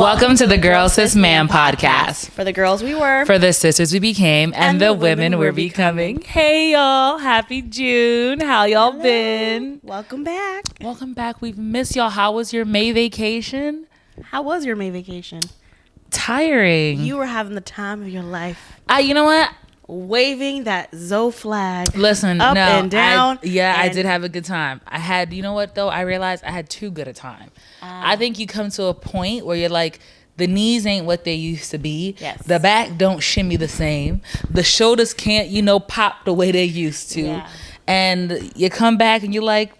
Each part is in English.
Welcome to the Girl Sis Man podcast. For the girls we were. For the sisters we became. And the women we're becoming. Hey, y'all. Happy June. How y'all been? Welcome back. Welcome back. We've missed y'all. How was your May vacation? How was your May vacation? Tiring. You were having the time of your life. You know what? Waving that Zoe flag. Listen, up and down. I did have a good time. I had, you know what though? I realized I had too good a time. I think you come to a point where you're like, the knees ain't what they used to be. Yes. The back don't shimmy the same. The shoulders can't, pop the way they used to. Yeah. And you come back and you're like,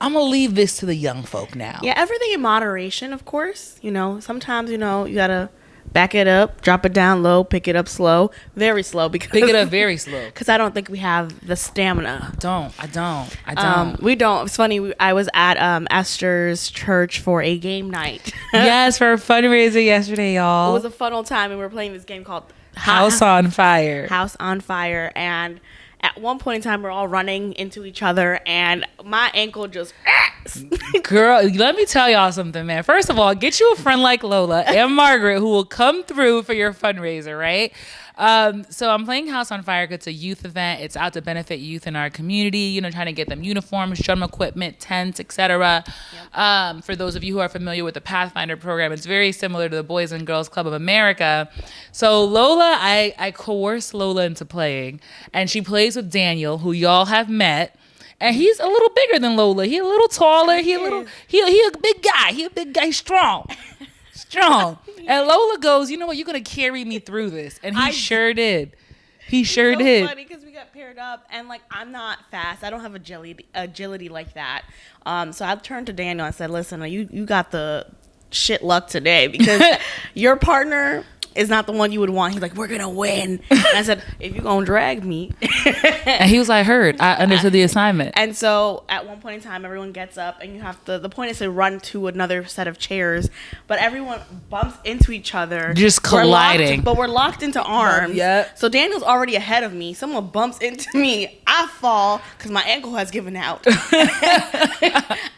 I'm going to leave this to the young folk now. Yeah, everything in moderation, of course. Sometimes, you got to back it up, drop it down low, pick it up slow, very slow. Pick it up very slow. Because I don't think we have the stamina. I don't. We don't. It's funny. I was at Esther's church for a game night. Yes, for a fundraiser yesterday, y'all. It was a fun old time, and we were playing this game called House on Fire. House on Fire, and at one point in time, we're all running into each other, and my ankle just... Girl, let me tell y'all something, man. First of all, get you a friend like Lola and Margaret who will come through for your fundraiser, right? So I'm playing House on Fire. It's a youth event. It's out to benefit youth in our community, trying to get them uniforms, drum equipment, tents, etc. Yep. For those of you who are familiar with the Pathfinder program, it's very similar to the Boys and Girls Club of America. So Lola, I coerced Lola into playing, and she plays with Daniel, who y'all have met. And he's a little bigger than Lola. He a little taller. He a big guy. He a big guy. He's strong. And Lola goes, you know what? You're going to carry me through this. And he sure did. He sure did. It's funny because we got paired up, and I'm not fast. I don't have agility like that. So I turned to Daniel and said, listen, you got the shit luck today because your partner is not the one you would want. He's like, we're gonna win. And I said, if you're gonna drag me. And he was like, heard. I understood the assignment. And so at one point in time, everyone gets up, and you have to, the point is to run to another set of chairs, but everyone bumps into each other. Just colliding. But we're locked into arms. Yeah. So Daniel's already ahead of me. Someone bumps into me. I fall because my ankle has given out.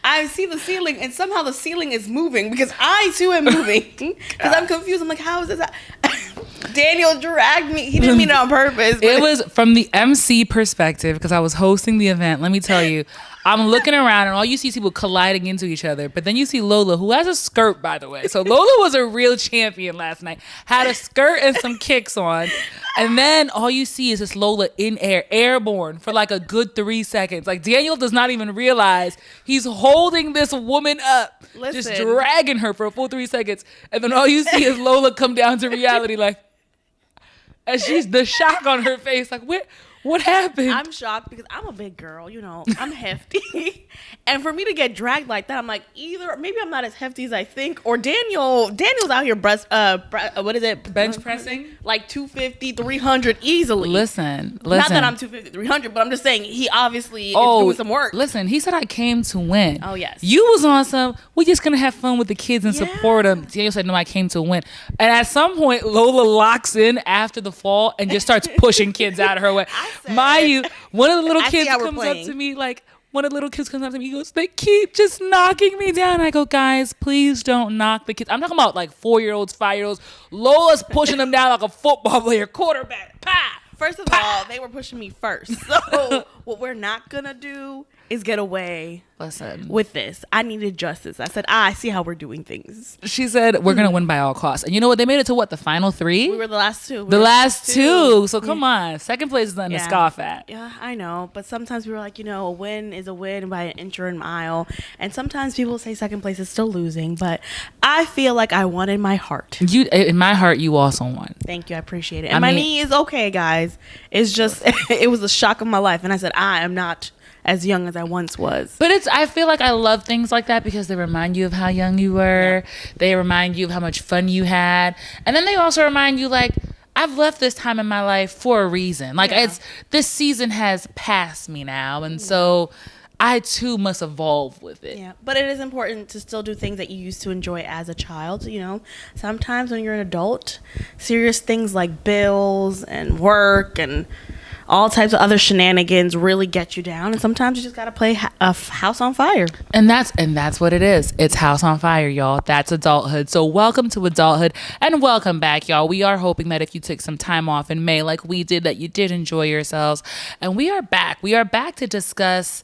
I see the ceiling, and somehow the ceiling is moving because I too am moving. Because I'm confused. I'm like, how is this? Daniel dragged me. He didn't mean it on purpose. It was from the MC perspective because I was hosting the event. Let me tell you, I'm looking around and all you see is people colliding into each other. But then you see Lola, who has a skirt, by the way. So Lola was a real champion last night. Had a skirt and some kicks on. And then all you see is this Lola in air, airborne for like a good 3 seconds. Like Daniel does not even realize he's holding this woman up. Listen. Just dragging her for a full 3 seconds. And then all you see is Lola come down to reality like, and she's the shock on her face, like, what happened? I'm shocked because I'm a big girl, I'm hefty. And for me to get dragged like that, I'm like, either maybe I'm not as hefty as I think, or Daniel's out here what is it? Bench pressing? Like 250, 300 easily. Listen. Not that I'm 250, 300, but I'm just saying he obviously is doing some work. Listen, he said I came to win. Oh, yes. You was on some, we're just going to have fun with the kids and support them. Daniel said, no, I came to win. And at some point, Lola locks in after the fall and just starts pushing kids out of her way. Mind you, one of the little kids comes up to me like, he goes, they keep just knocking me down. I go, guys, please don't knock the kids. I'm talking about like 4-year-olds, 5-year-olds. Lola's pushing them down like a football player, quarterback. Pa! First of all, they were pushing me first. So what we're not going to do is get away with this. I needed justice. I said, I see how we're doing things. She said, we're going to win by all costs. And you know what? They made it to the final 3? We were the last 2. The last two. So come on. Second place is nothing to scoff at. Yeah, I know. But sometimes we were like, a win is a win by an inch or a mile. And sometimes people say second place is still losing. But I feel like I won in my heart. In my heart, you also won. Thank you. I appreciate it. And my knee is okay, guys. It's just, it was the shock of my life. And I said, I am not as young as I once was. But I feel like I love things like that because they remind you of how young you were. Yeah. They remind you of how much fun you had. And then they also remind you like, I've left this time in my life for a reason. Like this season has passed me now. And so I too must evolve with it. Yeah. But it is important to still do things that you used to enjoy as a child. Sometimes when you're an adult, serious things like bills and work and all types of other shenanigans really get you down, and sometimes you just gotta play a house on fire. And that's what it is. It's house on fire, y'all. That's adulthood. So welcome to adulthood, and welcome back, y'all. We are hoping that if you took some time off in May like we did, that you did enjoy yourselves. And we are back. We are back to discuss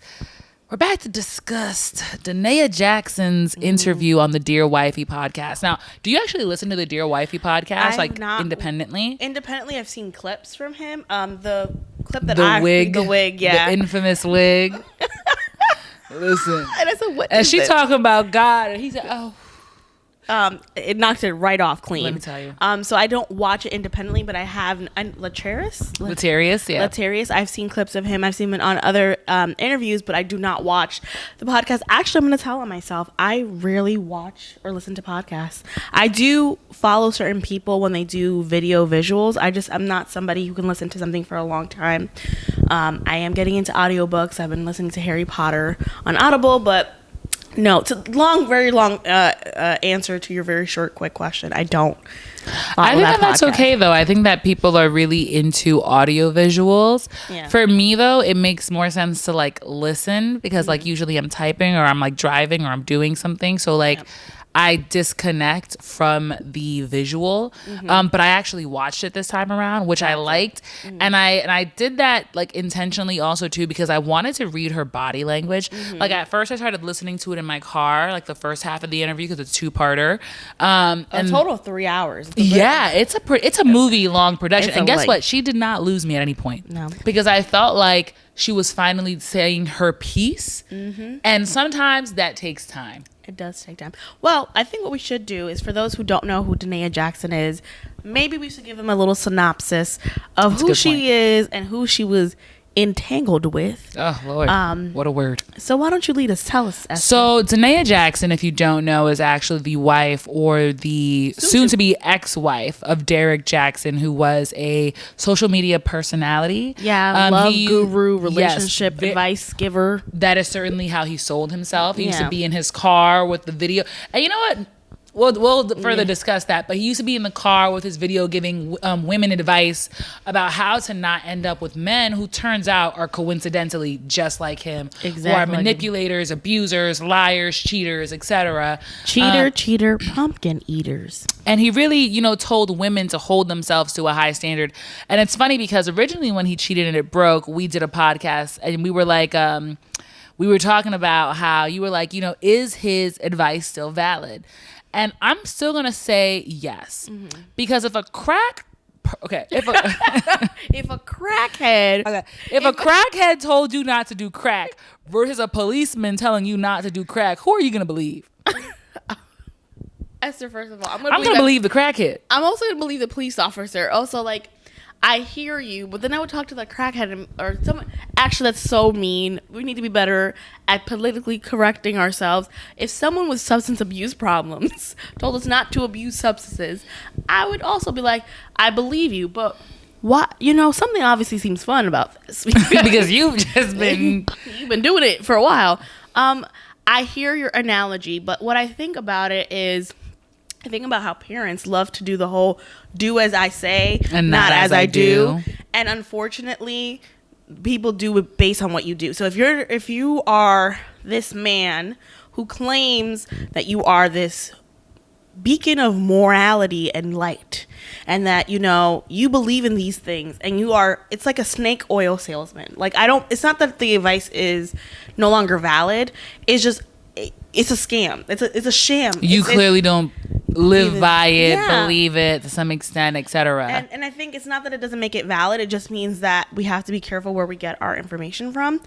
Danae Jackson's interview on the Dear Wifey podcast. Now, do you actually listen to the Dear Wifey podcast, independently? Independently, I've seen clips from him. The clip that the wig, yeah, the infamous wig. Listen, and I said, "What?" And she talking about God, and he said, "Oh." It knocked it right off clean. Let me tell you. So I don't watch it independently, but I have Latarius. I've seen clips of him. I've seen him on other interviews, but I do not watch the podcast. Actually, I'm going to tell on myself. I rarely watch or listen to podcasts. I do follow certain people when they do visuals. I'm not somebody who can listen to something for a long time. I am getting into audiobooks. I've been listening to Harry Potter on Audible, but no, it's a very long answer to your very short, quick question. I don't. I think that's okay, though. I think that people are really into audio visuals. Yeah. For me, though, it makes more sense to listen because usually I'm typing or I'm driving or I'm doing something. So I disconnect from the visual, but I actually watched it this time around, which I liked, and I did that intentionally also too because I wanted to read her body language. At first, I started listening to it in my car, the first half of the interview because it's two-parter. A total of 3 hours. Yeah, it's a movie long production, and guess what? She did not lose me at any point. No, because I felt like she was finally saying her piece, and sometimes that takes time. It does take time. Well, I think what we should do is, for those who don't know who Danae Jackson is, maybe we should give them a little synopsis of who she is and who she was entangled with. Oh, Lord. What a word. So why don't you lead us? Tell us, Esther. So Danae Jackson, if you don't know, is actually the wife or the soon-to-be ex-wife of Derek Jackson, who was a social media personality. Yeah, love guru, relationship advice giver. That is certainly how he sold himself. He used to be in his car with the video. And you know what? We'll further discuss that, but he used to be in the car with his video giving women advice about how to not end up with men who turns out are coincidentally just like him, who are manipulators, abusers, liars, cheaters, etc. Cheater, pumpkin eaters. And he really, told women to hold themselves to a high standard. And it's funny because originally when he cheated and it broke, we did a podcast and we were we were talking about how you were is his advice still valid? And I'm still going to say yes. Because if a crackhead told you not to do crack versus a policeman telling you not to do crack, who are you going to believe? Esther, first of all, I'm going to believe the crackhead. I'm also going to believe the police officer. Also, I hear you, but then I would talk to the crackhead or someone. Actually, that's so mean. We need to be better at politically correcting ourselves. If someone with substance abuse problems told us not to abuse substances, I would also be like, I believe you, but what? Something obviously seems fun about this. Because you've just been... You've been doing it for a while. I hear your analogy, but what I think about it is... I think about how parents love to do the whole do as I say and not as I do. And unfortunately, people do it based on what you do. So if you are this man who claims that you are this beacon of morality and light and that you believe in these things and it's like a snake oil salesman. It's not that the advice is no longer valid. It's just it's a scam. It's a sham. You clearly don't live by it, believe it to some extent, etc. And I think it's not that it doesn't make it valid. It just means that we have to be careful where we get our information from.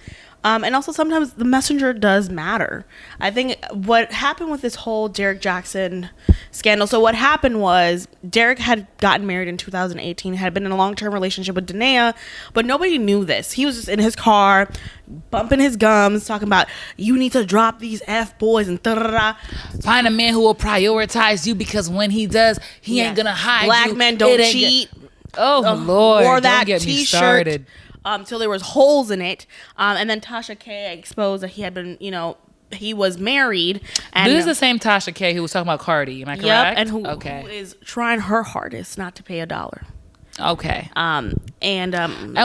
And also sometimes the messenger does matter. I think what happened with this whole Derek Jackson scandal. So what happened was Derek had gotten married in 2018, had been in a long-term relationship with Danae, but nobody knew this. He was just in his car, bumping his gums, talking about, you need to drop these F-boys and da-da-da. Find a man who will prioritize you because when he does, he ain't gonna hide Black you. men don't cheat. Lord, wore that don't get me t-shirt. started. Till there was holes in it. And then Tasha K exposed that he had been, he was married. And this is the same Tasha K who was talking about Cardi. Am I correct? Yep, and who is trying her hardest not to pay $1. Okay. And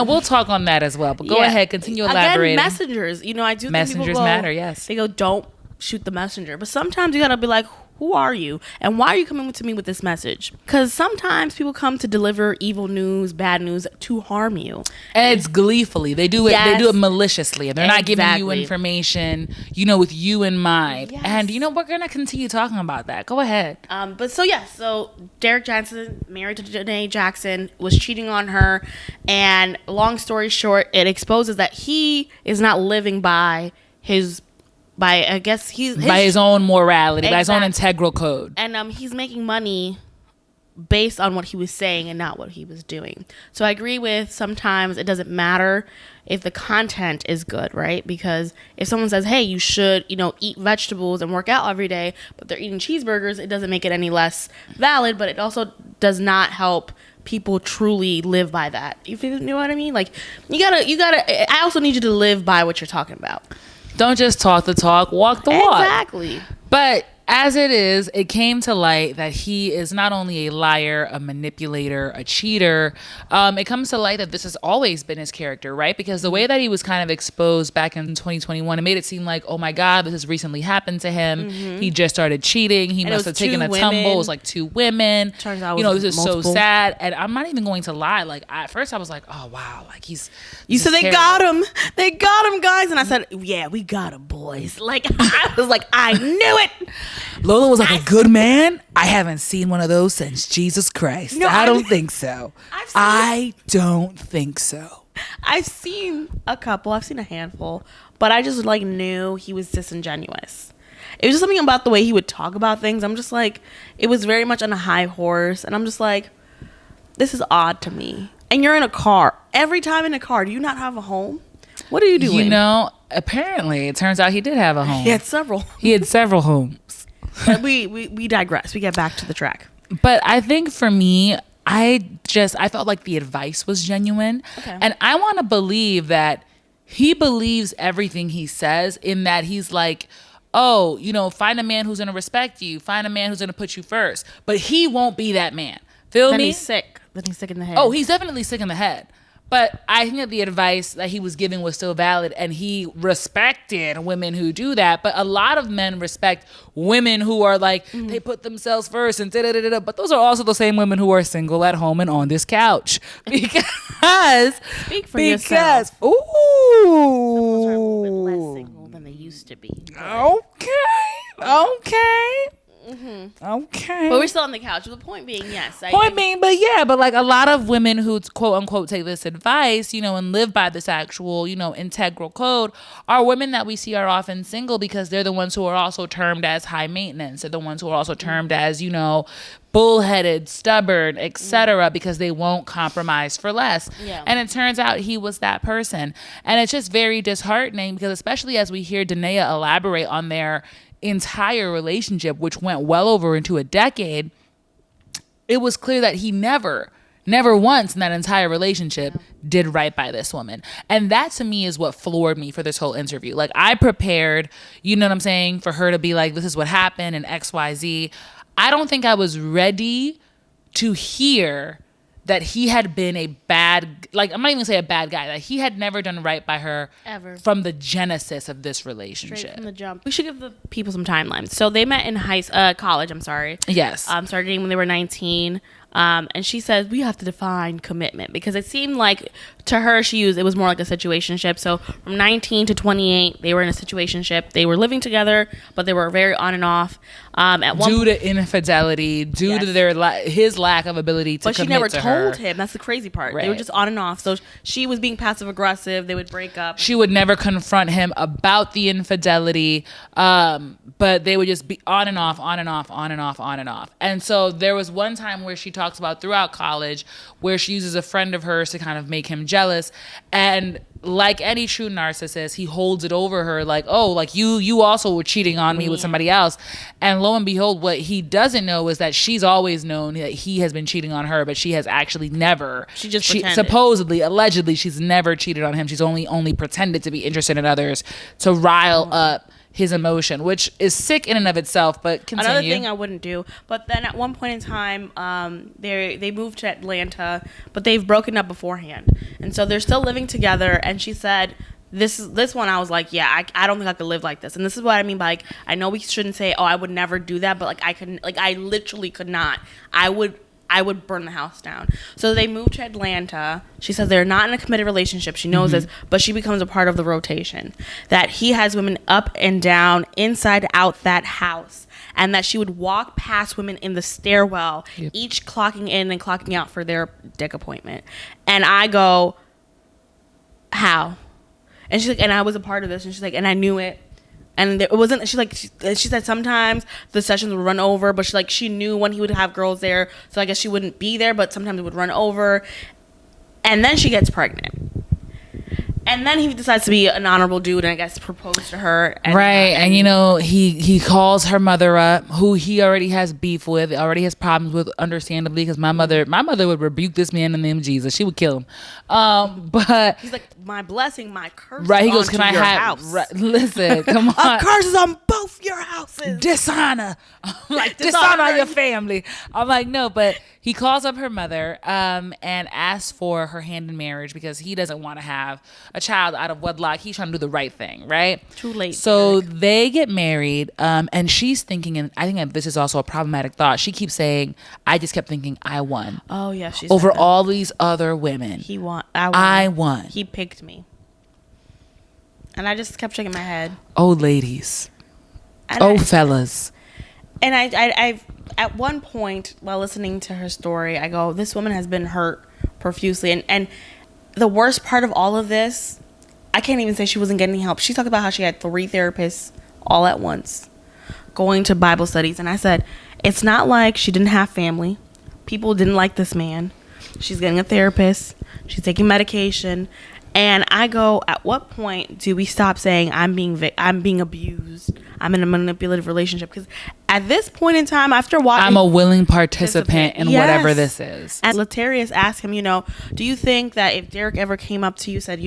we'll talk on that as well. But go ahead, continue elaborating. Again, messengers. I do think messengers people go, matter. Yes, they go, don't shoot the messenger. But sometimes you gotta be like, who are you, and why are you coming to me with this message? Because sometimes people come to deliver evil news, bad news, to harm you, and it's gleefully. They do it. Yes. They do it maliciously, and they're not giving you information, with you in mind. Yes. And we're gonna continue talking about that. Go ahead. So Derek Johnson, married to Janae Jackson, was cheating on her, and long story short, it exposes that he is not living by his own morality, by his own integral code, and he's making money based on what he was saying and not what he was doing. So I agree with, sometimes it doesn't matter if the content is good, right? Because if someone says, hey, you should eat vegetables and work out every day, but they're eating cheeseburgers, it doesn't make it any less valid, but it also does not help people truly live by that. You know what I mean? Like, you gotta I also need you to live by what you're talking about. Don't just talk the talk, walk the walk. Exactly. But as it came to light that he is not only a liar, a manipulator, a cheater. It comes to light that this has always been his character, right? Because the way that he was kind of exposed back in 2021, it made it seem like, oh my God, this has recently happened to him. Mm-hmm. He just started cheating. He must have taken a tumble. It was like 2 women. Turns out this is multiple. So sad. And I'm not even going to lie. Like, at first I was like, oh wow, like he's. You said they got him. They got him, guys. And I said, yeah, we got him, boys. Like, I was like, I knew it. Lola was like, a good man? I haven't seen one of those since Jesus Christ. No, I don't think so. I don't think so. I've seen a couple. I've seen a handful. But I just knew he was disingenuous. It was just something about the way he would talk about things. I'm just like, it was very much on a high horse. And I'm just like, this is odd to me. And you're in a car. Every time in a car, do you not have a home? What are you doing? Apparently, it turns out he did have a home. He had several. He had several homes. But we digress. We get back to the track. But I think for me, I felt like the advice was genuine. Okay. And I want to believe that he believes everything he says, in that he's like, oh, find a man who's going to respect you. Find a man who's going to put you first. But he won't be that man. Feel me? He's sick. Then he's sick in the head. Oh, he's definitely sick in the head. But I think that the advice that he was giving was still valid, and he respected women who do that. But a lot of men respect women who are like, they put themselves first and da-da-da-da. But those are also the same women who are single at home and on this couch. Because, Speak for yourself. Ooh. Some are a little bit less single than they used to be. Okay. Mm-hmm. Okay. But we're still on the couch. The point being, yes. But like a lot of women who quote unquote take this advice, and live by this actual, integral code are women that we see are often single because they're the ones who are also termed as high maintenance. They're the ones who are also termed as, bullheaded, stubborn, etc., because they won't compromise for less. Yeah. And it turns out he was that person. And it's just very disheartening because, especially as we hear Danae elaborate on their entire relationship, which went well over into a decade, it was clear that he never once in that entire relationship did right by this woman. And that to me is what floored me for this whole interview. Like, I prepared, you know what I'm saying, for her to be like, this is what happened and XYZ. I don't think I was ready to hear that he had been a bad, like, I'm not even gonna say a bad guy, that he had never done right by her ever from the genesis of this relationship. Straight from the jump. We should give the people some timelines. So they met in college, Yes. Started dating when they were 19. And she says, we have to define commitment, because it seemed like to her, it was more like a situationship. So from 19 to 28, they were in a situationship. They were living together, but they were very on and off. Due to infidelity, due to his lack of ability to commit to her. But she never told him. That's the crazy part. Right. They were just on and off. So she was being passive aggressive. They would break up. She would never confront him about the infidelity. But they would just be on and off, on and off, on and off, on and off. And so there was one time where she talks about throughout college where she uses a friend of hers to kind of make him jealous. And like any true narcissist, he holds it over her like, oh, like you also were cheating on me with somebody else. And lo and behold, what he doesn't know is that she's always known that he has been cheating on her, but she has actually never. She supposedly, allegedly, she's never cheated on him. She's only pretended to be interested in others to rile up his emotion, which is sick in and of itself. But continue. Another thing I wouldn't do. But then at one point in time, they moved to Atlanta, but they've broken up beforehand, and so they're still living together. And she said, This one, I was like, yeah, I don't think I could live like this. And this is what I mean by, like, I know we shouldn't say, oh, I would never do that, but, like, I literally could not. I would burn the house down. So they moved to Atlanta. She says they're not in a committed relationship. She knows this, but she becomes a part of the rotation. That he has women up and down, inside out that house. And that she would walk past women in the stairwell, each clocking in and clocking out for their dick appointment. And I go, how? And she's like, and I was a part of this. And she's like, and I knew it. And it wasn't, she said sometimes the sessions would run over, but she knew when he would have girls there. So I guess she wouldn't be there, but sometimes it would run over. And then she gets pregnant. And then he decides to be an honorable dude and I guess propose to her. And you know, he calls her mother up, who he already has beef with, already has problems with, understandably, because my mother would rebuke this man in the name of Jesus. She would kill him. But he's like, my blessing, my curse. Right, he goes, can I have house? Right, listen, come on. A curse is on both your houses. Dishonor. I'm like, dishonor your family. I'm like, no, but he calls up her mother and asks for her hand in marriage because he doesn't want to have a child out of wedlock. He's trying to do the right thing, right? Too late. So they get married, and she's thinking, and I think that this is also a problematic thought. She keeps saying, I just kept thinking, I won. Oh, yeah. She's over all these other women. He won. I won. He picked me. And I just kept shaking my head. Oh, ladies. And fellas. And I at one point while listening to her story, I go, this woman has been hurt profusely. And the worst part of all of this, I can't even say she wasn't getting help. She talked about how she had 3 therapists all at once going to Bible studies. And I said, it's not like she didn't have family. People didn't like this man. She's getting a therapist. She's taking medication. And I go, at what point do we stop saying I'm being abused? I'm in a manipulative relationship? Because at this point in time, after watching, I'm a willing participant in whatever this is. And Latarius asked him, do you think that if Derek ever came up to you, said,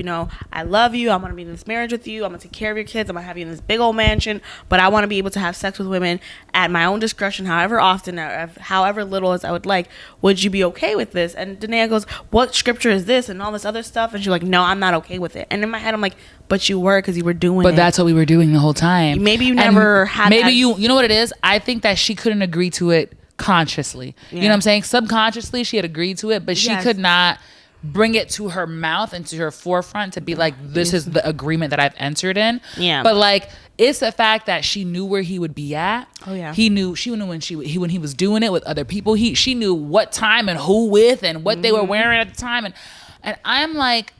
I love you, I'm going to be in this marriage with you, I'm going to take care of your kids, I'm going to have you in this big old mansion, but I want to be able to have sex with women at my own discretion, however often, or however little as I would like, would you be okay with this? And Danae goes, what scripture is this? And all this other stuff. And she's like, no, I'm not okay with it. And in my head, I'm like, but you were, because you were doing it. But that's what we were doing the whole time. Maybe you never had maybe you know what it is? I think that she couldn't agree to it consciously. Yeah. You know what I'm saying? Subconsciously, she had agreed to it, but she could not bring it to her mouth and to her forefront to be like, this is the agreement that I've entered in. Yeah. But like, it's the fact that she knew where he would be at. Oh yeah. She knew when he was doing it with other people. She knew what time and who with and what they were wearing at the time. And I'm like,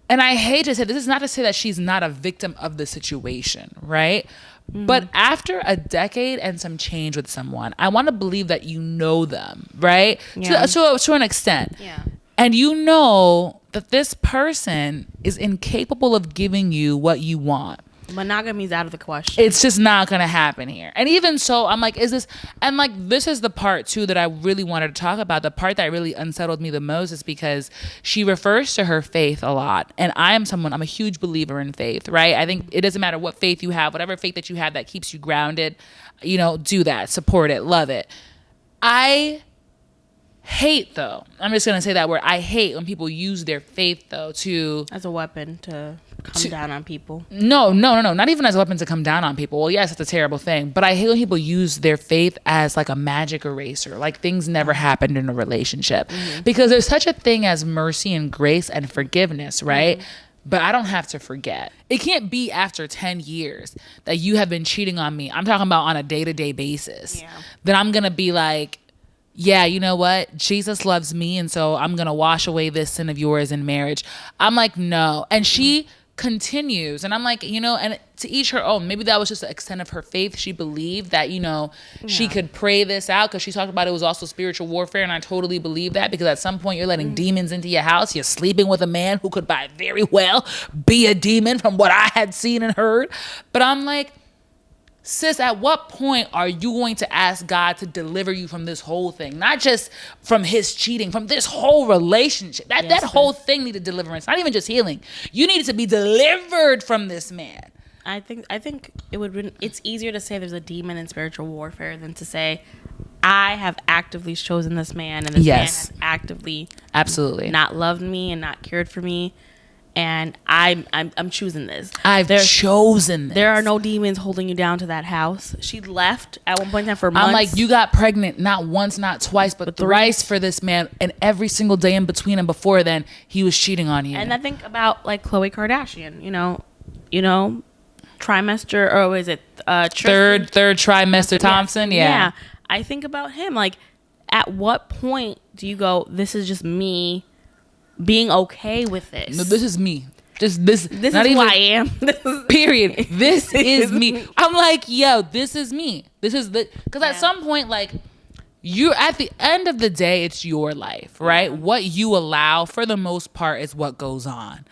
and I hate to say this is not to say that she's not a victim of the situation, right? But after a decade and some change with someone, I want to believe that you know them, right? Yeah. To an extent. Yeah. And you know that this person is incapable of giving you what you want. Monogamy is out of the question. It's just not going to happen here. And even so, I'm like, this is the part too that I really wanted to talk about. The part that really unsettled me the most is because she refers to her faith a lot. And I'm a huge believer in faith, right? I think it doesn't matter what faith you have, whatever faith that you have that keeps you grounded, do that, support it, love it. I hate, though, I'm just going to say that word, I hate when people use their faith, though, as a weapon to come down on people. No, not even as a weapon to come down on people. Well, yes, it's a terrible thing, but I hate when people use their faith as like a magic eraser, like things never happened in a relationship, because there's such a thing as mercy and grace and forgiveness, right? But I don't have to forget. It can't be after 10 years that you have been cheating on me. I'm talking about on a day-to-day basis. Yeah. Then I'm going to be like, yeah, you know what? Jesus loves me, and so I'm going to wash away this sin of yours in marriage. I'm like, no. And she continues, and I'm like, and to each her own. Maybe that was just the extent of her faith. She believed that, she could pray this out, because she talked about it was also spiritual warfare, and I totally believe that, because at some point you're letting demons into your house. You're sleeping with a man who could very well be a demon from what I had seen and heard. But I'm like, sis, at what point are you going to ask God to deliver you from this whole thing? Not just from his cheating, from this whole relationship. That whole thing needed deliverance. Not even just healing. You needed to be delivered from this man. I think it would been, it's easier to say there's a demon in spiritual warfare than to say I have actively chosen this man and this man has actively absolutely not loved me and not cared for me, and I'm choosing this. I've chosen this. There are no demons holding you down to that house. She left at one point in time for months. I'm like, you got pregnant not once, not twice, but thrice for this man, and every single day in between and before then, he was cheating on you. And I think about like Khloe Kardashian, you know, trimester, or is it third trimester Thompson? Yeah. I think about him. Like, at what point do you go, this is just me being okay with this? No, this is me. Just this. This not is even, who I am. Period. This is me. I'm like, yo, this is me. This is the, because at some point, like, you, at the end of the day, it's your life, right? Yeah. What you allow, for the most part, is what goes on.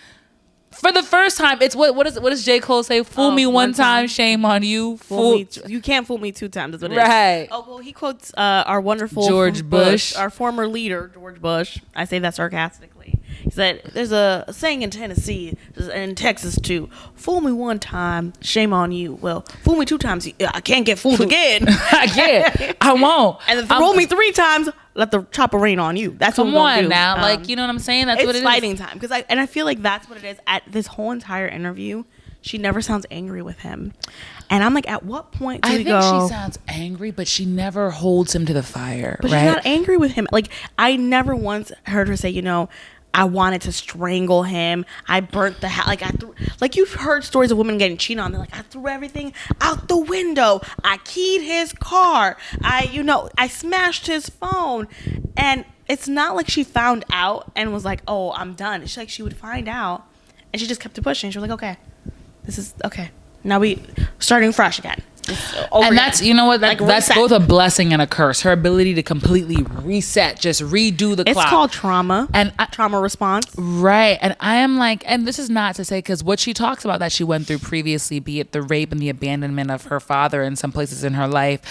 For the first time, it's what does J. Cole say? Fool me one time, shame on you. You can't fool me two times. That's what it right. is. Oh, well, he quotes our wonderful George Bush, our former leader, George Bush. I say that sarcastically. He said, there's a saying in Tennessee, and in Texas too, fool me one time, shame on you. Well, fool me two times, I can't get fooled again. I can't. I won't. And then fool me three times, let the chopper rain on you. That's what we're gonna do. Now. Like, you know what I'm saying? That's what it is. It's fighting time. And I feel like that's what it is. At this whole entire interview, she never sounds angry with him. And I'm like, at what point do we go? I think she sounds angry, but she never holds him to the fire. But right? she's not angry with him. Like, I never once heard her say, I wanted to strangle him. I burnt the house. Like, you've heard stories of women getting cheated on. They're like, I threw everything out the window. I keyed his car. I smashed his phone. And it's not like she found out and was like, oh, I'm done. It's like she would find out and she just kept it pushing. She was like, okay, this is okay. Now we starting fresh again. And that's, you know what, that's both a blessing and a curse. Her ability to completely reset, just redo the clock. It's called trauma and trauma response. Right. And I am like, and this is not to say, because what she talks about that she went through previously, be it the rape and the abandonment of her father in some places in her life,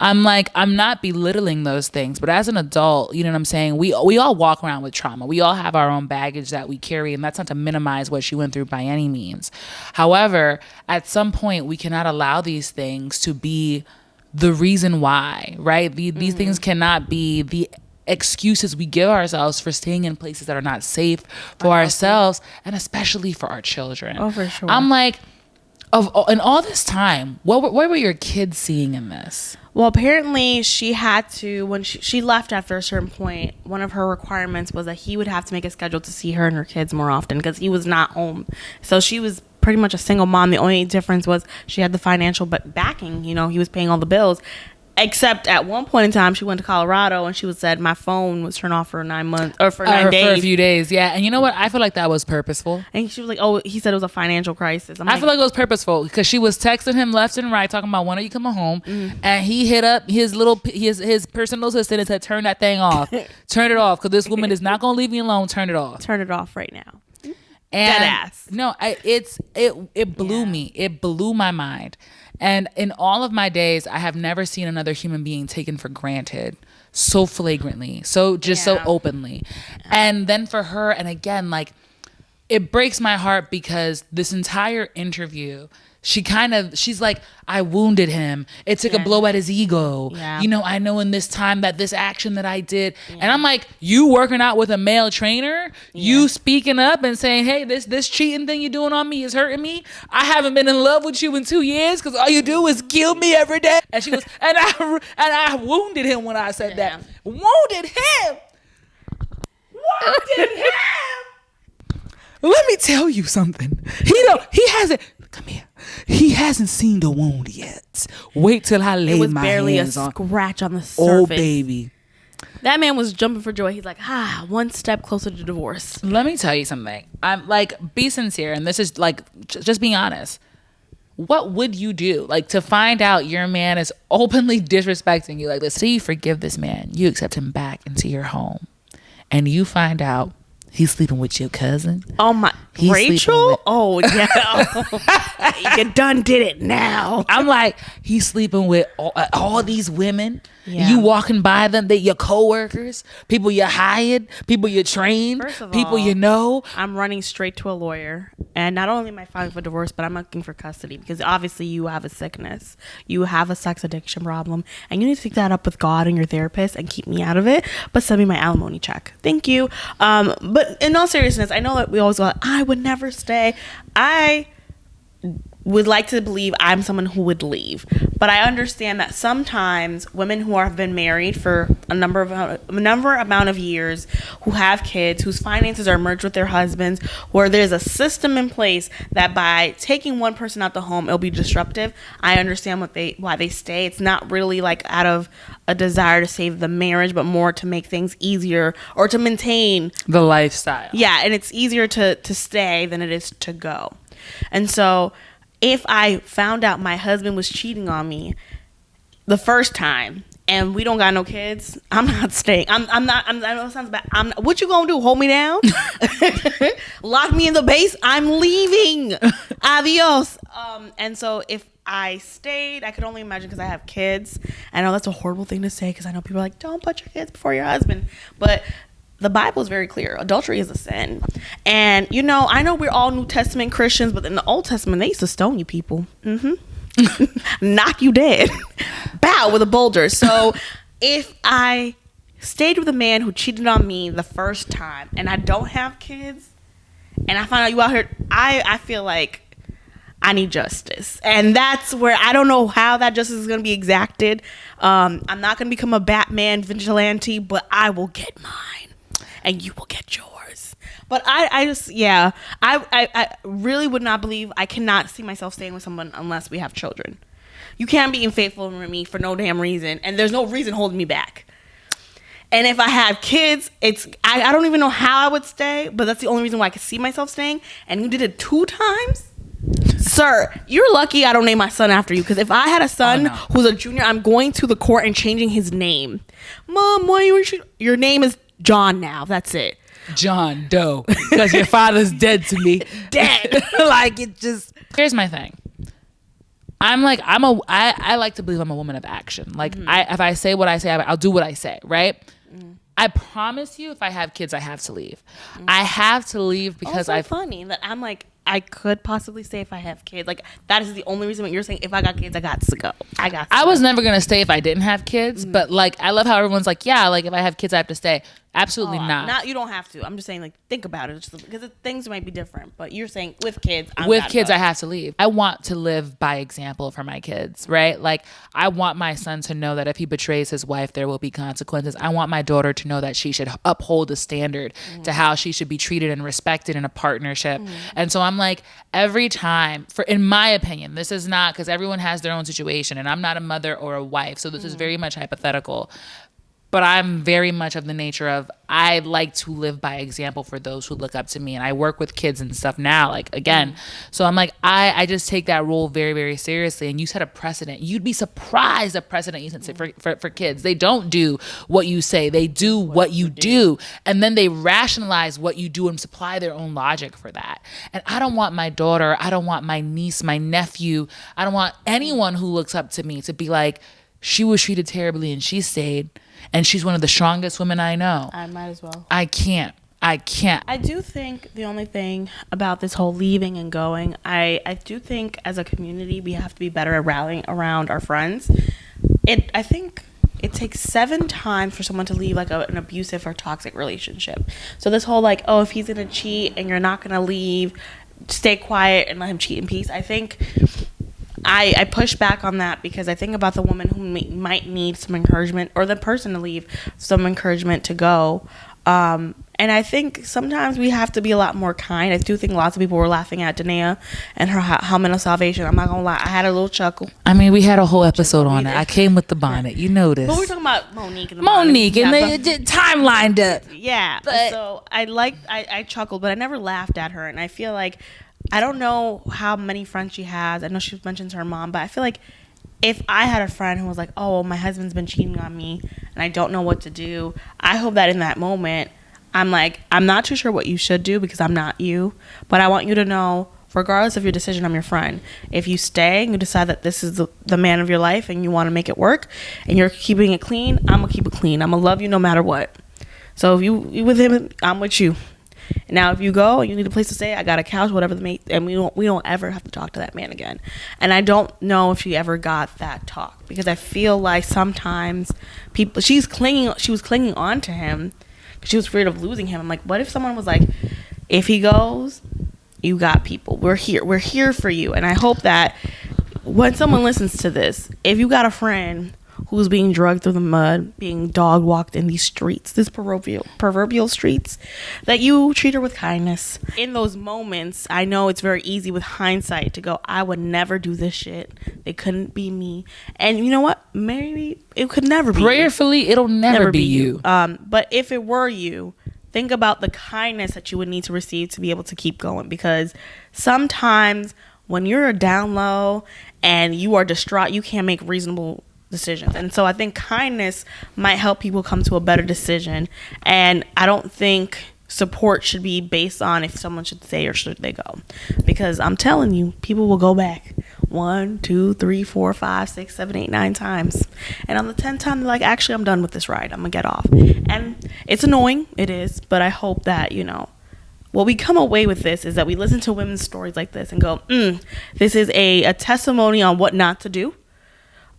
I'm like, I'm not belittling those things. But as an adult, you know what I'm saying? We all walk around with trauma. We all have our own baggage that we carry. And that's not to minimize what she went through by any means. However, at some point, we cannot allow these things to be the reason why, right? These things cannot be the excuses we give ourselves for staying in places that are not safe for ourselves and especially for our children. Oh, for sure. I'm like, in all this time, what were your kids seeing in this? Well, apparently she had to, when she left after a certain point, one of her requirements was that he would have to make a schedule to see her and her kids more often because he was not home. So she was pretty much a single mom. The only difference was she had the financial backing. He was paying all the bills. Except at one point in time, she went to Colorado and she said my phone was turned off for 9 months or for 9 days. For a few days, yeah. And you know what? I feel like that was purposeful. And she was like, "Oh, he said it was a financial crisis." I feel like it was purposeful because she was texting him left and right, talking about when are you coming home, and he hit up his personal assistant and said, "Turn that thing off, turn it off, because this woman is not gonna leave me alone. Turn it off. Turn it off right now." And dead ass. No, it blew me. It blew my mind. And in all of my days, I have never seen another human being taken for granted so flagrantly, so openly. And then for her, and again, like, it breaks my heart because this entire interview, she's like, I wounded him. It took a blow at his ego. Yeah. I know in this time that this action that I did. Yeah. And I'm like, you working out with a male trainer, you speaking up and saying, hey, this cheating thing you're doing on me is hurting me. I haven't been in love with you in 2 years because all you do is kill me every day. And she goes, and I wounded him when I said that. Wounded him. Wounded him. Let me tell you something. He hasn't. Come here. He hasn't seen the wound yet. Wait till I lay my hands on. It was barely a scratch on the surface. Oh, baby. That man was jumping for joy. He's like, one step closer to divorce. Let me tell you something. I'm like, be sincere. And this is like, just being honest. What would you do? Like, to find out your man is openly disrespecting you. Like, let's say you forgive this man. You accept him back into your home. And you find out he's sleeping with your cousin. Oh my! He's sleeping Rachel? with. Oh, yeah. You done did it now. I'm like, he's sleeping with all these women. Yeah. You walking by them, they your coworkers, people you hired, people you trained, First of people all, you know. I'm running straight to a lawyer. And not only am I filing for divorce, but I'm looking for custody because obviously you have a sickness. You have a sex addiction problem. And you need to take that up with God and your therapist and keep me out of it. But send me my alimony check. Thank you. But in all seriousness, I know that we always go, I would never stay. I would like to believe I'm someone who would leave, but I understand that sometimes women who have been married for a number amount of years, who have kids, whose finances are merged with their husbands, where there's a system in place that by taking one person out the home, it'll be disruptive. I understand why they stay. It's not really like out of a desire to save the marriage, but more to make things easier or to maintain The lifestyle. Yeah, and it's easier to stay than it is to go. And so if I found out my husband was cheating on me the first time and we don't got no kids, I'm not staying. I know it sounds bad. What you gonna do? Hold me down? Lock me in the base? I'm leaving. Adios. And so if I stayed, I could only imagine because I have kids. I know that's a horrible thing to say because I know people are like, don't put your kids before your husband. But the Bible is very clear. Adultery is a sin. And, I know we're all New Testament Christians, but in the Old Testament, they used to stone you people. Knock you dead. Bow with a boulder. So if I stayed with a man who cheated on me the first time and I don't have kids and I find out you out here, I feel like I need justice. And that's where I don't know how that justice is going to be exacted. I'm not going to become a Batman vigilante, but I will get mine. And you will get yours. But I really would not believe, I cannot see myself staying with someone unless we have children. You can't be unfaithful with me for no damn reason, and there's no reason holding me back. And if I have kids, I don't even know how I would stay, but that's the only reason why I could see myself staying. And you did it 2 times? Sir, you're lucky I don't name my son after you, because if I had a son who's a junior, I'm going to the court and changing his name. Mom, why your name is John now. That's it. John Doe. Because your father's dead to me. Dead. Like, it just... Here's my thing. I like to believe I'm a woman of action. Like, if I say what I say, I'll do what I say, right? I promise you, if I have kids, I have to leave. I have to leave because funny that I'm like, I could possibly stay if I have kids. Like, that is the only reason what you're saying. If I got kids, I got to go. I was never going to stay if I didn't have kids. But, like, I love how everyone's like, yeah, like, if I have kids, I have to stay. Absolutely not. You don't have to. I'm just saying, like, think about it. Because things might be different. But you're saying with kids, I have to leave. I want to live by example for my kids, right? Like, I want my son to know that if he betrays his wife, there will be consequences. I want my daughter to know that she should uphold a standard to how she should be treated and respected in a partnership. And so I'm like, every time, in my opinion, this is not, because everyone has their own situation, and I'm not a mother or a wife, so this is very much hypothetical. But I'm very much of the nature of, I like to live by example for those who look up to me. And I work with kids and stuff now, like, again. So I'm like, I just take that role very, very seriously. And you set a precedent. You'd be surprised the precedent you set for kids. They don't do what you say. They do what you do. And then they rationalize what you do and supply their own logic for that. And I don't want my daughter, I don't want my niece, my nephew, I don't want anyone who looks up to me to be like, she was treated terribly and she stayed. And she's one of the strongest women I know. I might as well. I can't. I do think the only thing about this whole leaving and going, I do think as a community we have to be better at rallying around our friends. I think it takes 7 times for someone to leave like an abusive or toxic relationship. So this whole like, oh, if he's gonna cheat and you're not gonna leave, stay quiet and let him cheat in peace. I think I push back on that because I think about the woman who might need some encouragement, or the person to leave some encouragement to go. And I think sometimes we have to be a lot more kind. I do think lots of people were laughing at Danae and her helmet of salvation. I'm not gonna lie, I had a little chuckle. I mean, we had a whole episode on it. I came with the bonnet, you know this. But we're talking about Monique and the bonnet. The time lined up. Yeah, but so I chuckled, but I never laughed at her. And I feel like, I don't know how many friends she has. I know she mentions her mom, but I feel like if I had a friend who was like, oh, my husband's been cheating on me and I don't know what to do, I hope that in that moment I'm like, I'm not too sure what you should do because I'm not you, but I want you to know, regardless of your decision, I'm your friend. If you stay and you decide that this is the man of your life and you want to make it work and you're keeping it clean, I'm going to keep it clean. I'm going to love you no matter what. So if you with him, I'm with you. Now, if you go and you need a place to stay, I got a couch, whatever the mate, and we don't ever have to talk to that man again. And I don't know if she ever got that talk because I feel like sometimes she was clinging on to him because she was afraid of losing him. I'm like, what if someone was like, if he goes, you got people. We're here for you. And I hope that when someone listens to this, if you got a friend who's being dragged through the mud, being dog walked in these streets, this proverbial streets, that you treat her with kindness. In those moments, I know it's very easy with hindsight to go, I would never do this shit. It couldn't be me. And you know what? Maybe it could never be you. Prayerfully, it'll never be you. But if it were you, think about the kindness that you would need to receive to be able to keep going. Because sometimes when you're down low and you are distraught, you can't make reasonable decisions. And so I think kindness might help people come to a better decision. And I don't think support should be based on if someone should stay or should they go. Because I'm telling you, people will go back 1, 2, 3, 4, 5, 6, 7, 8, 9 times. And on the 10th time, they're like, actually, I'm done with this ride. I'm going to get off. And it's annoying. It is. But I hope that, what we come away with this is that we listen to women's stories like this and go, this is a testimony on what not to do.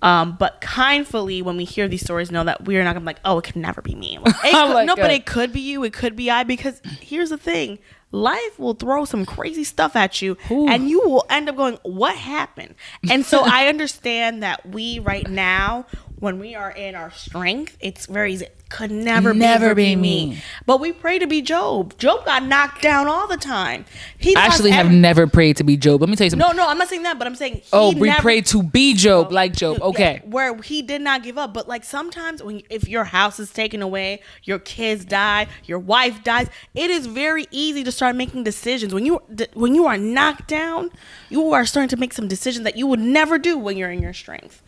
But kindly, when we hear these stories, know that we're not gonna be like, oh, it could never be me. But it could be you. It could be I. Because here's the thing: life will throw some crazy stuff at you, and you will end up going, "What happened?" And so I understand that we right now, when we are in our strength, it's very easy. Could never be me. But we pray to be Job. Job got knocked down all the time. I actually have never prayed to be Job. Let me tell you something. No, I'm not saying that, but I'm saying we prayed to be Job, like Job. Okay. Yeah, where he did not give up. But like sometimes if your house is taken away, your kids die, your wife dies, it is very easy to start making decisions. When you are knocked down, you are starting to make some decisions that you would never do when you're in your strength.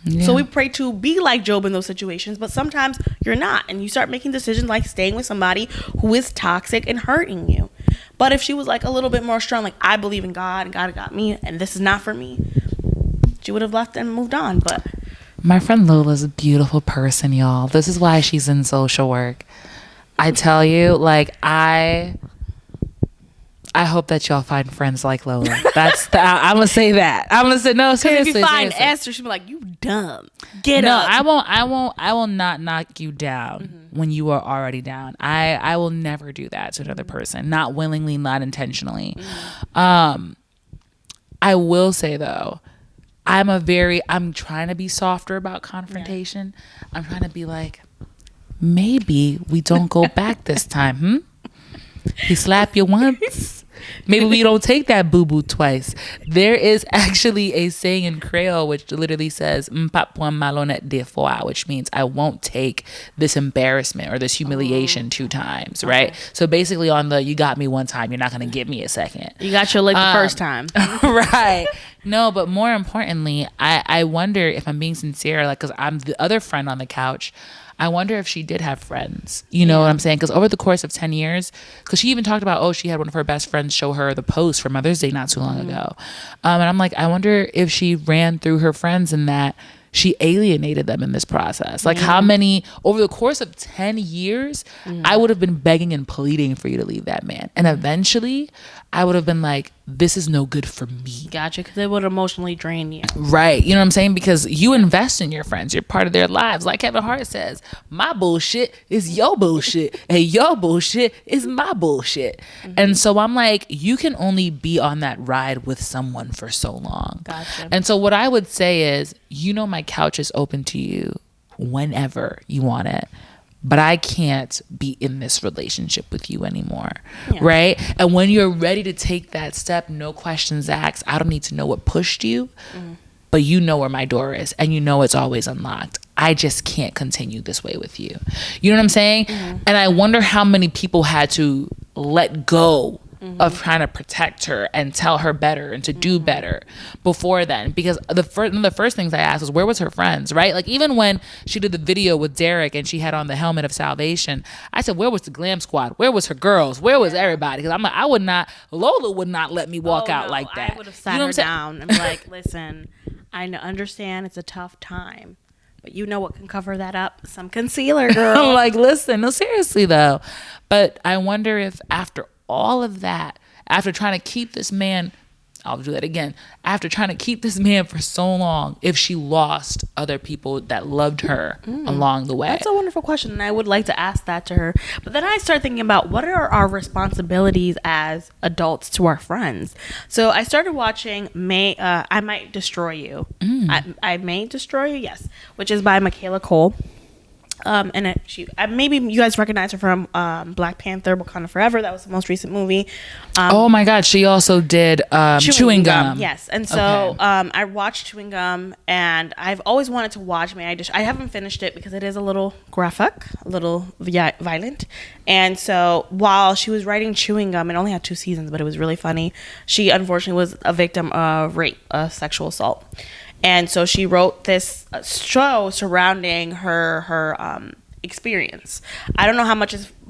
Yeah. So we pray to be like Job in those situations, but sometimes you're not, and you start making decisions like staying with somebody who is toxic and hurting you. But if she was like a little bit more strong, like I believe in God and God got me and this is not for me, she would have left and moved on. But my friend Lola's a beautiful person, y'all. This is why she's in social work. I tell you, like I hope that y'all find friends like Lola. I'm gonna say that. I'm gonna say no. Seriously, if you find Esther, she'll be like, "You dumb. Get up." I will not knock you down when you are already down. I will never do that to another person. Not willingly, not intentionally. I will say though, I'm trying to be softer about confrontation. Yeah. I'm trying to be like, maybe we don't go back this time. He slapped you once. Maybe we don't take that boo-boo twice. There is actually a saying in Creole which literally says "M'pa point malhonnête deux fois," which means I won't take this embarrassment or this humiliation 2 times, right? Okay. So basically on the you got me one time, you're not going to get me a second. You got your lick the first time. Right. No, but more importantly, I wonder if I'm being sincere, like, because I'm the other friend on the couch. I wonder if she did have friends. You know what I'm saying? Because over the course of 10 years, because she even talked about, she had one of her best friends show her the post for Mother's Day not too long ago. And I'm like, I wonder if she ran through her friends and that she alienated them in this process. Like how many, over the course of 10 years, I would have been begging and pleading for you to leave that man. And eventually I would have been like, this is no good for me. Gotcha, because it would emotionally drain you. Right. You know what I'm saying? Because you invest in your friends. You're part of their lives. Like Kevin Hart says, my bullshit is your bullshit and your bullshit is my bullshit. And so I'm like, you can only be on that ride with someone for so long. Gotcha. And so what I would say is, my couch is open to you whenever you want it. But I can't be in this relationship with you anymore, right? And when you're ready to take that step, no questions asked. I don't need to know what pushed you, but you know where my door is and you know it's always unlocked. I just can't continue this way with you. You know what I'm saying? And I wonder how many people had to let go of trying to protect her and tell her better and to do better before then. Because one of the first things I asked was, where was her friends, right? Like, even when she did the video with Derek and she had on the helmet of salvation, I said, where was the glam squad? Where was her girls? Where was everybody? Because I'm like, Lola would not let me walk out like that. I would have sat her down and be like, listen, I understand it's a tough time, but you know what can cover that up? Some concealer, girl. I'm like, listen, no, seriously though. But I wonder if after all of that, after trying to keep this man, I'll do that again, after trying to keep this man for so long, if she lost other people that loved her along the way. That's a wonderful question, and I would like to ask that to her. But then I start thinking about, what are our responsibilities as adults to our friends? So I started watching I Might Destroy You. I May Destroy You, yes, which is by Michaela Cole. And maybe you guys recognize her from Black Panther, Wakanda Forever. That was the most recent movie. Oh my God, she also did Chewing Gum. Yes, and so I watched Chewing Gum, and I've always wanted to watch I haven't finished it because it is a little graphic, a little violent. And so while she was writing Chewing Gum, it only had 2 seasons, but it was really funny. She unfortunately was a victim of rape, sexual assault. And so she wrote this show surrounding her experience. I don't know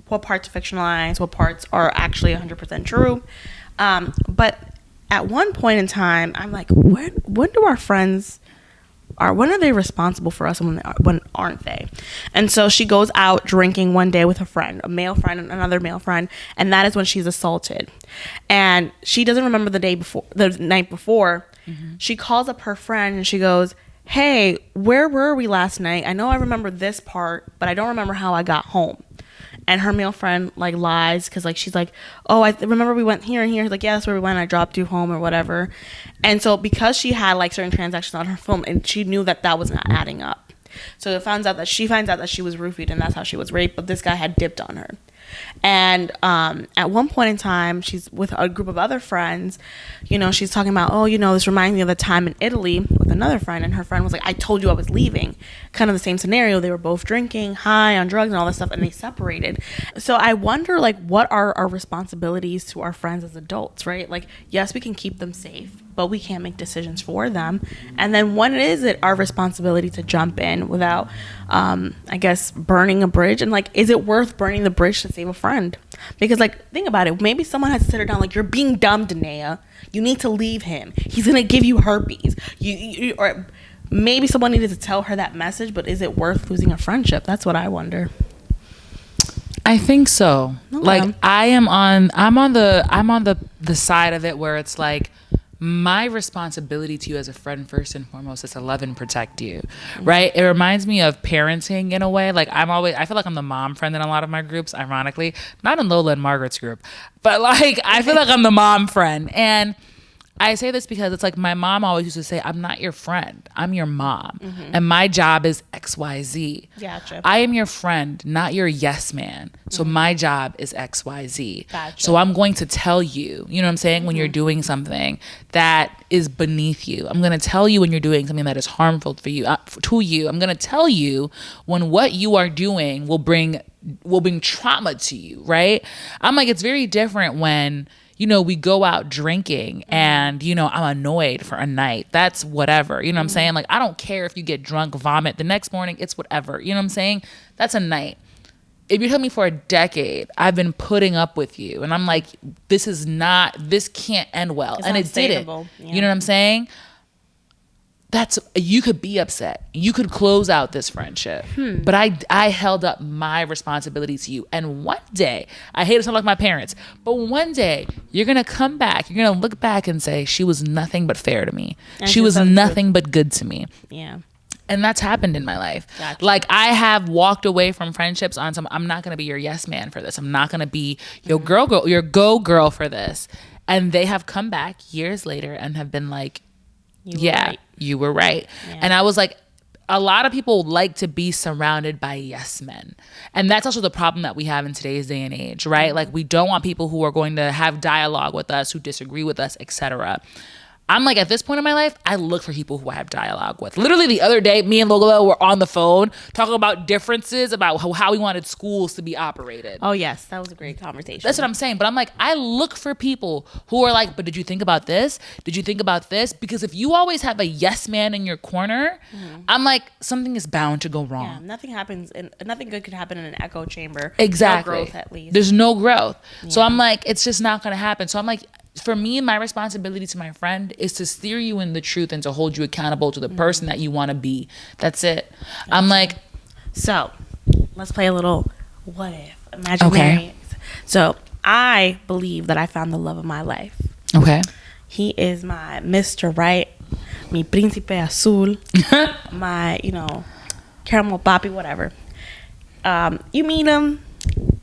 what parts are fictionalized, what parts are actually 100% true. But at one point in time, I'm like, when do our friends when are they responsible for us, and when aren't they? And so she goes out drinking one day with a friend, a male friend and another male friend, and that is when she's assaulted. And she doesn't remember the night before. She calls up her friend and she goes, hey, where were we last night? I know I remember this part, but I don't remember how I got home. And her male friend like lies, because like she's like, oh, I remember we went here and here. He's like, yeah, that's where we went. I dropped you home or whatever. And so because she had like certain transactions on her phone, and she knew that was not adding up. So she finds out that she was roofied, and that's how she was raped. But this guy had dipped on her. And at one point in time, she's with a group of other friends. She's talking about, this reminds me of the time in Italy with another friend. And her friend was like, I told you I was leaving. Kind of the same scenario. They were both drinking, high on drugs and all this stuff, and they separated. So I wonder, like, what are our responsibilities to our friends as adults, right? Like, yes, we can keep them safe, but we can't make decisions for them. And then when is it our responsibility to jump in without, I guess, burning a bridge? And like, is it worth burning the bridge to save a friend? Because like, think about it. Maybe someone has to sit her down like, you're being dumb, Danae. You need to leave him. He's going to give you herpes. Or maybe someone needed to tell her that message, but is it worth losing a friendship? That's what I wonder. I think so. Okay. Like I'm on the side of it where it's like, my responsibility to you as a friend, first and foremost, is to love and protect you, right? It reminds me of parenting in a way. Like I feel like I'm the mom friend in a lot of my groups, ironically. Not in Lola and Margaret's group, but like I feel like I'm the mom friend. And I say this because it's like my mom always used to say, I'm not your friend, I'm your mom. And my job is XYZ. Gotcha. I am your friend, not your yes man. So my job is XYZ. Gotcha. So I'm going to tell you, you know what I'm saying, when you're doing something that is beneath you. I'm going to tell you when you're doing something that is harmful for you, to you. I'm going to tell you when what you are doing will bring trauma to you, right? I'm like, it's very different when we go out drinking and, I'm annoyed for a night. That's whatever. You know what I'm saying? Like, I don't care if you get drunk, vomit. The next morning, it's whatever. You know what I'm saying? That's a night. If you're telling me for a decade, I've been putting up with you. And I'm like, this can't end well. It's and it didn't. Yeah. You know what I'm saying? You could be upset. You could close out this friendship. But I held up my responsibility to you. And one day, I hate to sound like my parents, but one day you're going to come back. You're going to look back and say, she was nothing but fair to me. She was nothing but good to me. Yeah. And that's happened in my life. Gotcha. Like I have walked away from friendships on I'm not going to be your yes man for this. I'm not going to be your your go girl for this. And they have come back years later and have been like, you were right. Yeah. And I was like, a lot of people like to be surrounded by yes men. And that's also the problem that we have in today's day and age, right? Like we don't want people who are going to have dialogue with us, who disagree with us, etc. I'm like, at this point in my life, I look for people who I have dialogue with. Literally the other day, me and Lola were on the phone talking about differences about how we wanted schools to be operated. Oh, yes. That was a great conversation. That's what I'm saying. But I'm like, I look for people who are like, but did you think about this? Did you think about this? Because if you always have a yes man in your corner, I'm like, something is bound to go wrong. Yeah, nothing good could happen in an echo chamber. Exactly. No growth, at least. There's no growth. Yeah. So I'm like, it's just not going to happen. So I'm like, for me, my responsibility to my friend is to steer you in the truth and to hold you accountable to the person that you want to be. That's it. I'm like, so let's play a little what if imaginary. Okay. So I believe that I found the love of my life. Okay. He is my Mr. Right, mi príncipe azul, my, caramel papi, whatever. You meet him,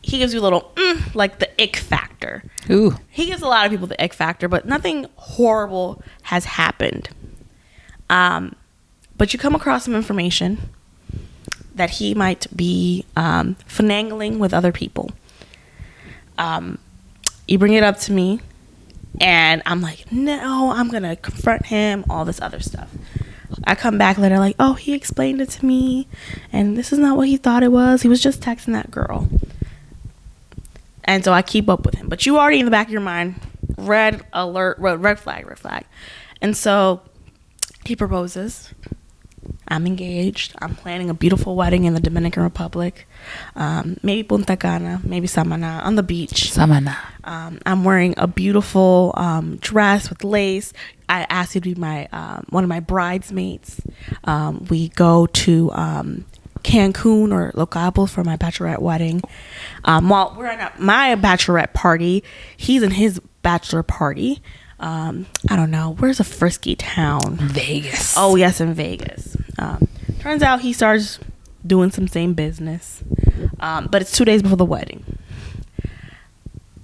he gives you a little like the ick factor. Ooh. He gives a lot of people the ick factor, but nothing horrible has happened. But you come across some information that he might be finagling with other people. You bring it up to me, and I'm like, no, I'm gonna confront him, all this other stuff. I come back later like, oh, he explained it to me, and this is not what he thought it was. He was just texting that girl. And so I keep up with him. But you already in the back of your mind, red flag. And so he proposes. I'm engaged. I'm planning a beautiful wedding in the Dominican Republic. Maybe Punta Cana, maybe Samaná, on the beach. Samaná. I'm wearing a beautiful dress with lace. I asked you to be my one of my bridesmaids. We go to Cancun or Los Cabos for my bachelorette wedding. While we're at my bachelorette party, he's in his bachelor party. I don't know, where's a frisky town? Vegas. Oh yes, in Vegas. Turns out he starts doing some same business, but it's 2 days before the wedding.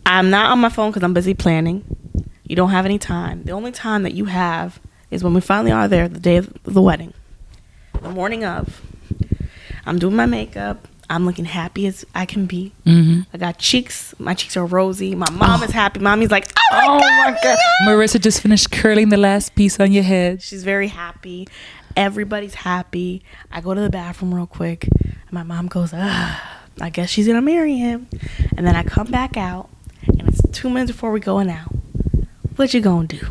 I'm not on my phone because I'm busy planning. You don't have any time. The only time that you have is when we finally are there, the day of the wedding, the morning of. I'm doing my makeup. I'm looking happy as I can be. I got cheeks. My cheeks are rosy. My mom is happy. Mommy's like, oh my God. Marissa just finished curling the last piece on your head. She's very happy. Everybody's happy. I go to the bathroom real quick. And my mom goes, I guess she's going to marry him. And then I come back out. And it's 2 minutes before we going out. What you going to do?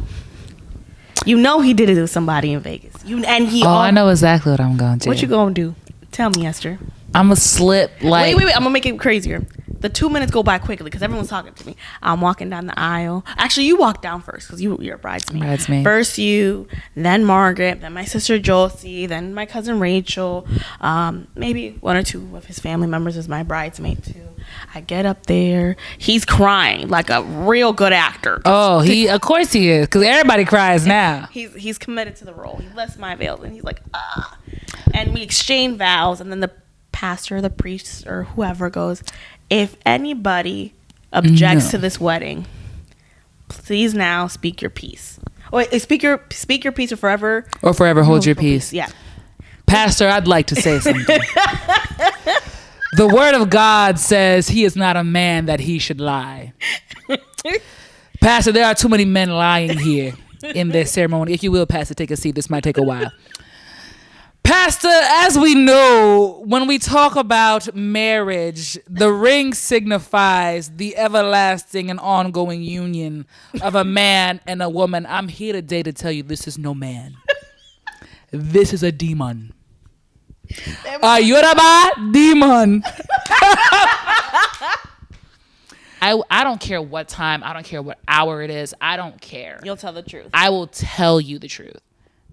You know he did it with somebody in Vegas. I know exactly what I'm going to do. What you going to do? Tell me, Esther. I'm going to slip like... Wait. I'm going to make it crazier. The 2 minutes go by quickly because everyone's talking to me. I'm walking down the aisle. Actually, you walk down first because you're a bridesmaid. First you, then Margaret, then my sister Josie, then my cousin Rachel. Maybe one or two of his family members is my bridesmaid too. I get up there. He's crying like a real good actor. Oh, of course he is, because everybody cries now. He's committed to the role. He lifts my veil and he's like, ah. And we exchange vows, and then the pastor, the priest, or whoever goes, if anybody objects to this wedding, please now speak your piece. Or speak your piece or forever hold your peace. Yeah. Pastor, I'd like to say something. The word of God says he is not a man that he should lie. Pastor, there are too many men lying here in this ceremony. If you will, Pastor, take a seat. This might take a while. Pastor, as we know, when we talk about marriage, the ring signifies the everlasting and ongoing union of a man and a woman. I'm here today to tell you this is no man. This is a demon. You're a bad demon. I don't care what time. I don't care what hour it is. I don't care. You'll tell the truth. I will tell you the truth.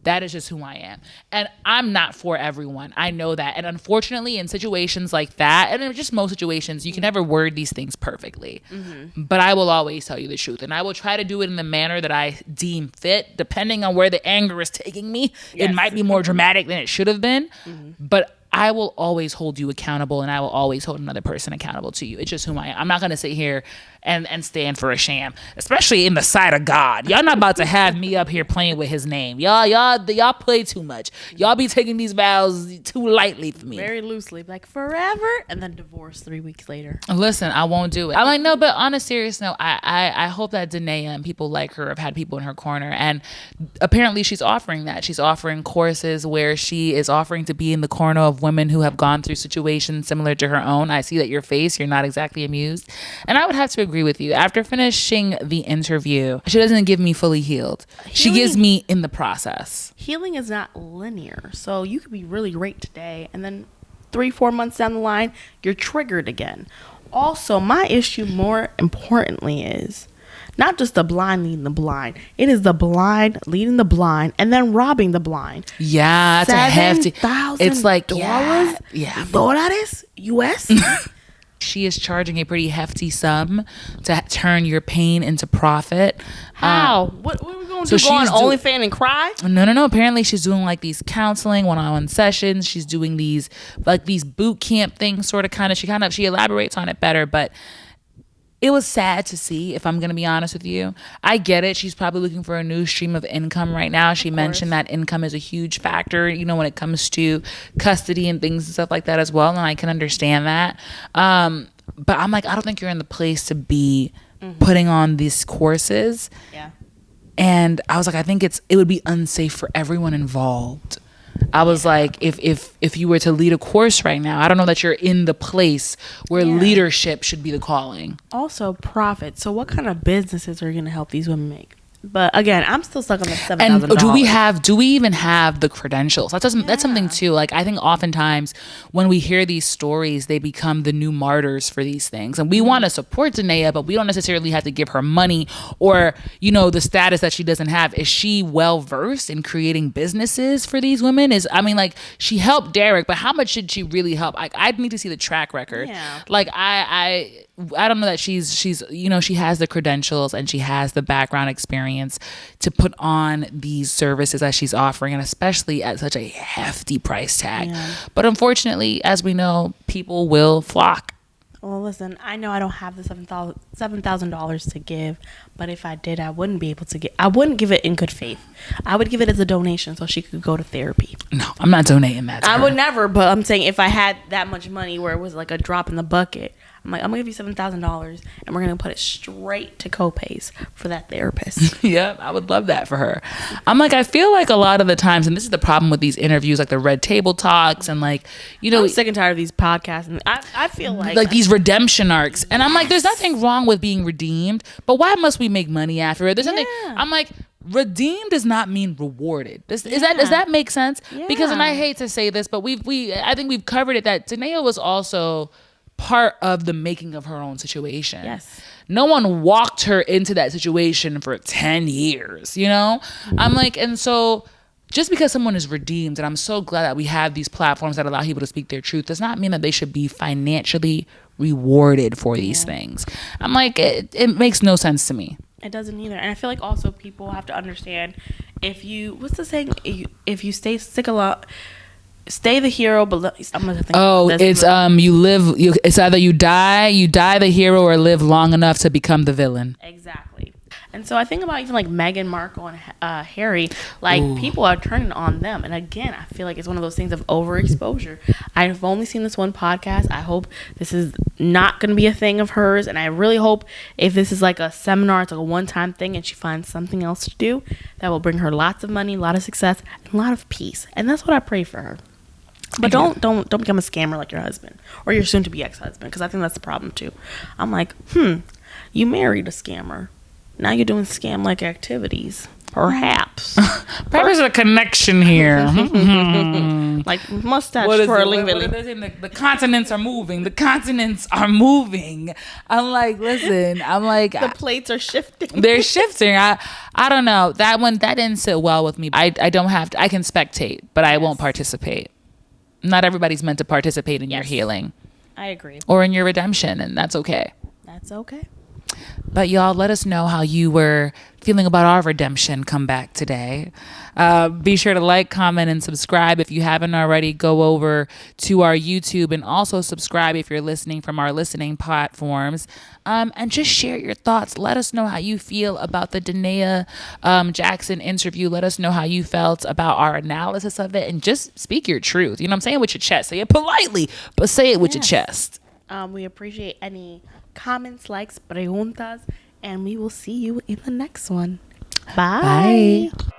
That is just who I am. And I'm not for everyone. I know that. And unfortunately, in situations like that, and in just most situations, you can never word these things perfectly. But I will always tell you the truth. And I will try to do it in the manner that I deem fit, depending on where the anger is taking me. Yes. It might be more dramatic than it should have been. But I will always hold you accountable, and I will always hold another person accountable to you. It's just who I am. I'm not going to sit here and stand for a sham, especially in the sight of God. Y'all not about to have me up here playing with his name. Y'all play too much. Y'all be taking these vows too lightly for me. Very loosely, like forever, and then divorce 3 weeks later. Listen, I won't do it. I'm like, no, but on a serious note, I hope that Danae and people like her have had people in her corner. And apparently she's offering that. She's offering courses where she is offering to be in the corner of women who have gone through situations similar to her own. I see that your face, you're not exactly amused. And I would have to agree with you. After finishing the interview, she doesn't give me fully healed. She gives me in the process. Healing is not linear. So you could be really great today, and then 3-4 months down the line, you're triggered again. Also, my issue more importantly is not just the blind leading the blind. It is the blind leading the blind and then robbing the blind. Yeah, that's a hefty. It's like $7,000. Yeah. $, US. She is charging a pretty hefty sum to turn your pain into profit. How? What are we going to do? Go on OnlyFans and cry? No. Apparently, she's doing like these counseling, one-on-one sessions. She's doing these boot camp things, sort of, kind of. She elaborates on it better, but it was sad to see, if I'm going to be honest with you. I get it. She's probably looking for a new stream of income right now. She mentioned that income is a huge factor, when it comes to custody and things and stuff like that as well. And I can understand that. But I'm like, I don't think you're in the place to be putting on these courses. Yeah. And I was like, I think it would be unsafe for everyone involved. I was like, if you were to lead a course right now, I don't know that you're in the place where leadership should be the calling. Also, profit. So what kind of businesses are going to help these women make? But again, I'm still stuck on the $7,000. And do we even have the credentials? That's something too. Like, I think oftentimes when we hear these stories, they become the new martyrs for these things. And we want to support Danae, but we don't necessarily have to give her money or, the status that she doesn't have. Is she well versed in creating businesses for these women? She helped Derek, but how much did she really help? I need to see the track record. Yeah. Like, I don't know that she's she has the credentials and she has the background experience to put on these services that she's offering, and especially at such a hefty price tag. Yeah. But unfortunately, as we know, people will flock. Well, listen, I know I don't have the $7,000 to give, but if I did, I wouldn't be able to I wouldn't give it in good faith. I would give it as a donation so she could go to therapy. No, I'm not donating that to her. I would never, but I'm saying if I had that much money where it was like a drop in the bucket, I'm like, I'm going to give you $7,000 and we're going to put it straight to co-pays for that therapist. Yeah, I would love that for her. I'm like, I feel like a lot of the times, and this is the problem with these interviews, like the Red Table Talks and I'm sick and tired of these podcasts. And I feel like these redemption arcs. And I'm like, there's nothing wrong with being redeemed, but why must we make money after it? There's something, I'm like, redeemed does not mean rewarded. Does that make sense? Yeah. Because, and I hate to say this, but I think we've covered it, that Danae was also part of the making of her own situation. Yes. No one walked her into that situation for 10 years, I'm like, and so just because someone is redeemed, and I'm so glad that we have these platforms that allow people to speak their truth, does not mean that they should be financially rewarded for these things. I'm like, it makes no sense to me. It doesn't either. And I feel like also people have to understand, what's the saying? If you stay the hero, but I'm gonna think. Oh, it's it's either you die the hero, or live long enough to become the villain. Exactly. And so I think about even like Meghan Markle and Harry, people are turning on them. And again, I feel like it's one of those things of overexposure. I've only seen this one podcast. I hope this is not going to be a thing of hers. And I really hope if this is like a seminar, it's like a one-time thing and she finds something else to do that will bring her lots of money, a lot of success, and a lot of peace. And that's what I pray for her. But don't become a scammer like your husband or your soon-to-be ex-husband, because I think that's the problem too. I'm like, you married a scammer. Now you're doing scam-like activities. Perhaps. There's a connection here. Like mustache twirling. The continents are moving. The continents are moving. I'm like, listen. The plates are shifting. They're shifting. I don't know. That didn't sit well with me. I don't have to. I can spectate, but I won't participate. Not everybody's meant to participate in your healing. I agree. Or in your redemption, and that's okay. That's okay. But y'all, let us know how you were feeling about our redemption comeback today. Be sure to like, comment, and subscribe. If you haven't already, go over to our YouTube and also subscribe if you're listening from our listening platforms. And just share your thoughts. Let us know how you feel about the Danae Jackson interview. Let us know how you felt about our analysis of it, and just speak your truth. You know what I'm saying? With your chest. Say it politely, but say it with your chest. We appreciate any comments, likes, preguntas, and we will see you in the next one. Bye. Bye.